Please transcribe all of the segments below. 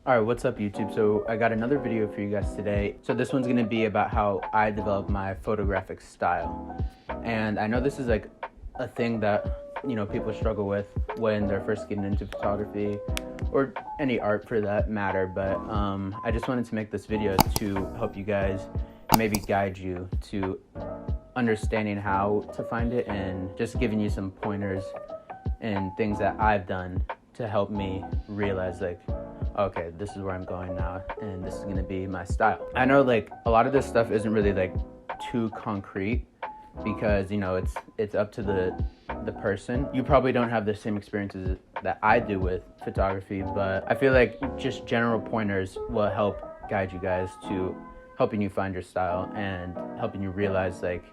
Alright, what's up YouTube? So I got another video for you guys today. So this one's gonna be about how I developed my photographic style. And I know this is like a thing that, people struggle with when they're first getting into photography or any art for that matter, but I just wanted to make this video to help you guys, maybe guide you to understanding how to find it and just giving you some pointers and things that I've done to help me realize like, okay, this is where I'm going now and this is gonna be my style. I know like a lot of this stuff isn't really like too concrete because it's up to the person. You probably don't have the same experiences that I do with photography, but I feel like just general pointers will help guide you guys to helping you find your style and helping you realize like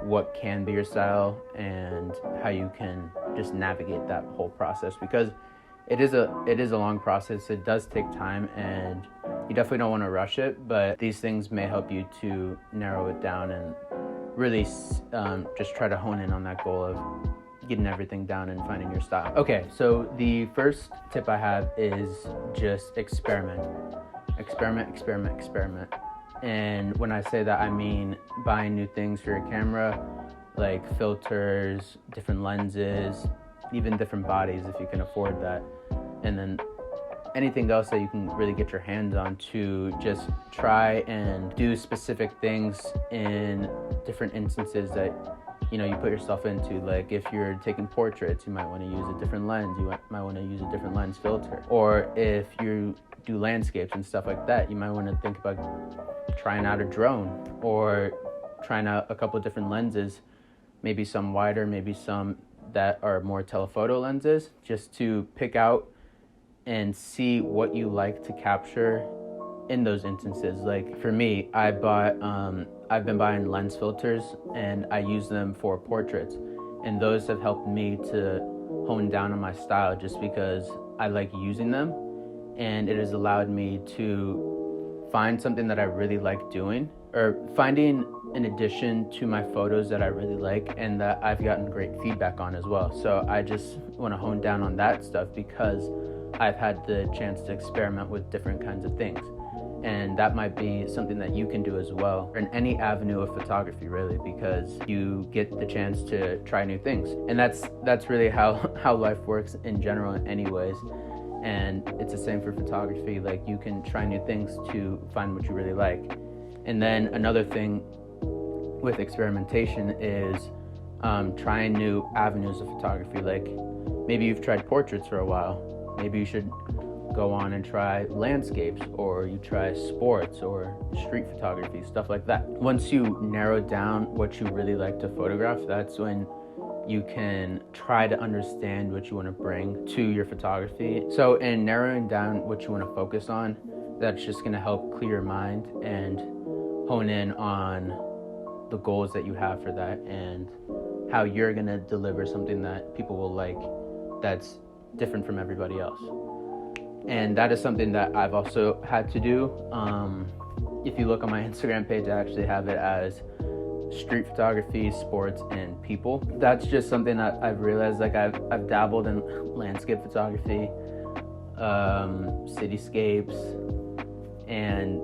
what can be your style and how you can just navigate that whole process, because it is a long process. It does take time and you definitely don't want to rush it, but these things may help you to narrow it down and really just try to hone in on that goal of getting everything down and finding your style. Okay, so the first tip I have is just experiment. And when I say that, I mean buying new things for your camera, like filters, different lenses, even different bodies if you can afford that. And then anything else that you can really get your hands on to just try and do specific things in different instances that you put yourself into. Like if you're taking portraits, you might want to use a different lens. You might want to use a different lens filter. Or if you do landscapes and stuff like that, you might want to think about trying out a drone or trying out a couple of different lenses, maybe some wider, maybe some that are more telephoto lenses, just to pick out and see what you like to capture in those instances. Like for me, I've been buying lens filters and I use them for portraits, and those have helped me to hone down on my style just because I like using them, and it has allowed me to find something that I really like doing, or finding an addition to my photos that I really like and that I've gotten great feedback on as well. So I just want to hone down on that stuff because I've had the chance to experiment with different kinds of things. And that might be something that you can do as well in any avenue of photography, really, because you get the chance to try new things. And that's really how life works in general anyways. And it's the same for photography. Like you can try new things to find what you really like. And then another thing with experimentation is trying new avenues of photography. Like maybe you've tried portraits for a while. Maybe you should go on and try landscapes, or you try sports or street photography, stuff like that. Once you narrow down what you really like to photograph, that's when you can try to understand what you want to bring to your photography. So in narrowing down what you want to focus on, that's just going to help clear your mind and hone in on the goals that you have for that and how you're going to deliver something that people will like that's different from everybody else. And that is something that I've also had to do. If you look on my Instagram page, I actually have it as street photography, sports, and people. That's just something that I've realized. Like I've dabbled in landscape photography, cityscapes, and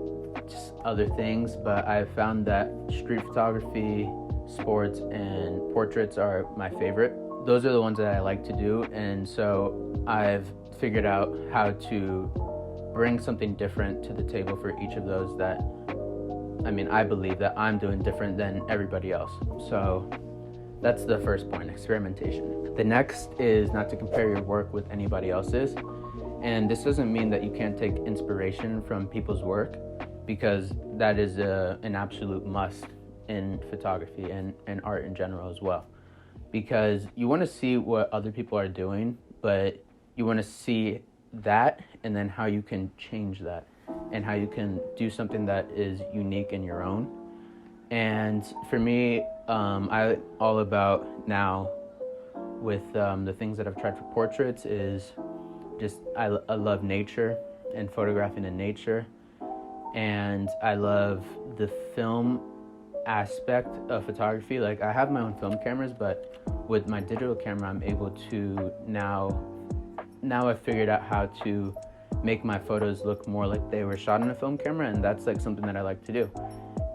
just other things, but I've found that street photography, sports, and portraits are my favorite. Those are the ones that I like to do, and so I've figured out how to bring something different to the table for each of those that, I believe that I'm doing different than everybody else. So that's the first point, experimentation. The next is not to compare your work with anybody else's. And this doesn't mean that you can't take inspiration from people's work, because that is an absolute must in photography and art in general as well. Because you want to see what other people are doing, but you want to see that and then how you can change that and how you can do something that is unique in your own. And for me, I all about now with the things that I've tried for portraits is just I love nature and photographing in nature, and I love the film aspect of photography. Like I have my own film cameras, but with my digital camera I'm able to now I've figured out how to make my photos look more like they were shot on a film camera, and that's like something that I like to do.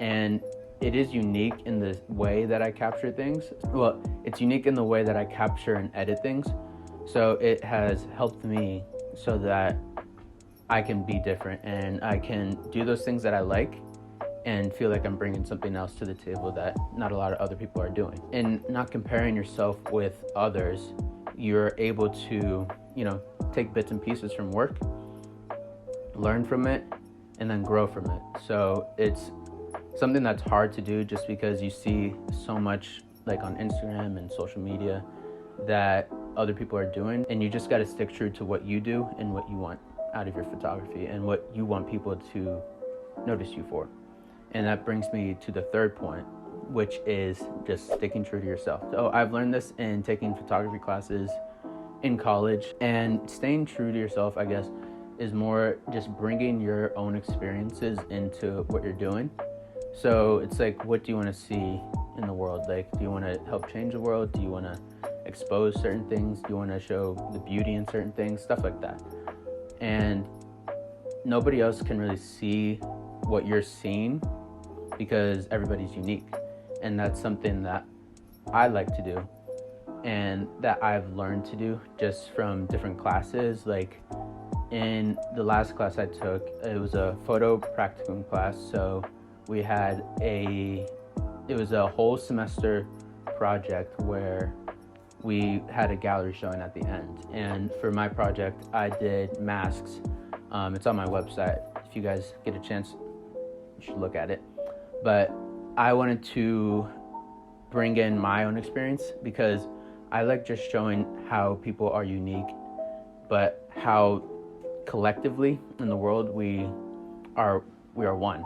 And it is unique in the way that I capture things. Well, it's unique in the way that I capture and edit things. So it has helped me so that I can be different and I can do those things that I like and feel like I'm bringing something else to the table that not a lot of other people are doing. And not comparing yourself with others, you're able to, take bits and pieces from work, learn from it, and then grow from it. So it's something that's hard to do just because you see so much like on Instagram and social media that other people are doing, and you just got to stick true to what you do and what you want out of your photography and what you want people to notice you for. And that brings me to the third point, which is just sticking true to yourself. So I've learned this in taking photography classes in college, and staying true to yourself, I guess, is more just bringing your own experiences into what you're doing. So it's like, what do you want to see in the world? Like, do you want to help change the world? Do you want to expose certain things? Do you want to show the beauty in certain things? Stuff like that. And nobody else can really see what you're seeing because everybody's unique. And that's something that I like to do and that I've learned to do just from different classes. Like in the last class I took, it was a photo practicum class. So we had it was a whole semester project where we had a gallery showing at the end. And for my project, I did masks. It's on my website. If you guys get a chance, you should look at it. But I wanted to bring in my own experience because I like just showing how people are unique, but how collectively in the world we are one,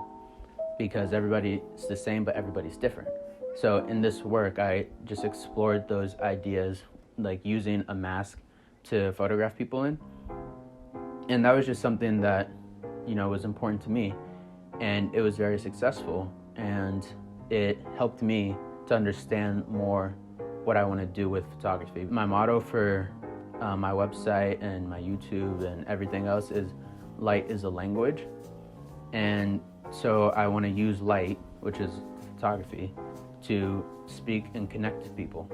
because everybody's the same, but everybody's different. So in this work, I just explored those ideas, like using a mask to photograph people in. And that was just something that, was important to me. And it was very successful. And it helped me to understand more what I want to do with photography. My motto for my website and my YouTube and everything else is light is a language. And so I want to use light, which is photography, to speak and connect to people.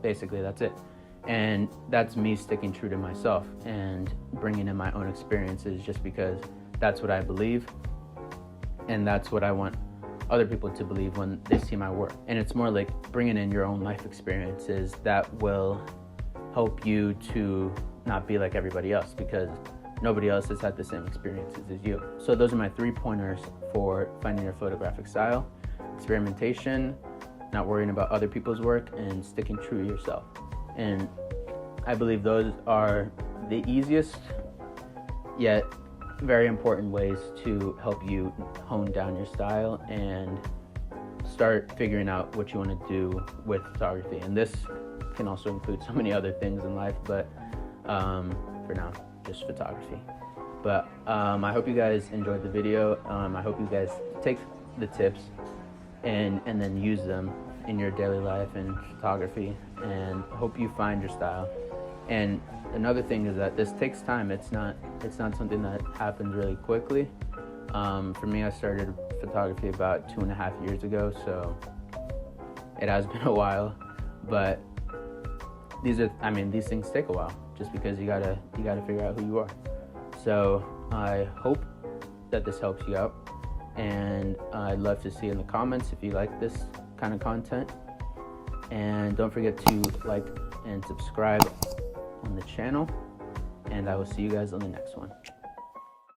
Basically, that's it. And that's me sticking true to myself and bringing in my own experiences just because that's what I believe and that's what I want other people to believe when they see my work. And it's more like bringing in your own life experiences that will help you to not be like everybody else, because nobody else has had the same experiences as you. So those are my 3 pointers for finding your photographic style: experimentation, not worrying about other people's work, and sticking true to yourself. And I believe those are the easiest yet very important ways to help you hone down your style and start figuring out what you want to do with photography. And this can also include so many other things in life, but for now, just photography. But I hope you guys enjoyed the video. I hope you guys take the tips and then use them in your daily life and photography, and hope you find your style. And another thing is that this takes time. It's not something that happens really quickly. For me, I started photography about 2.5 years ago, so it has been a while. But these things take a while, just because you gotta figure out who you are. So I hope that this helps you out, and I'd love to see in the comments if you like this kind of content. And don't forget to like and subscribe on the channel, and I will see you guys on the next one.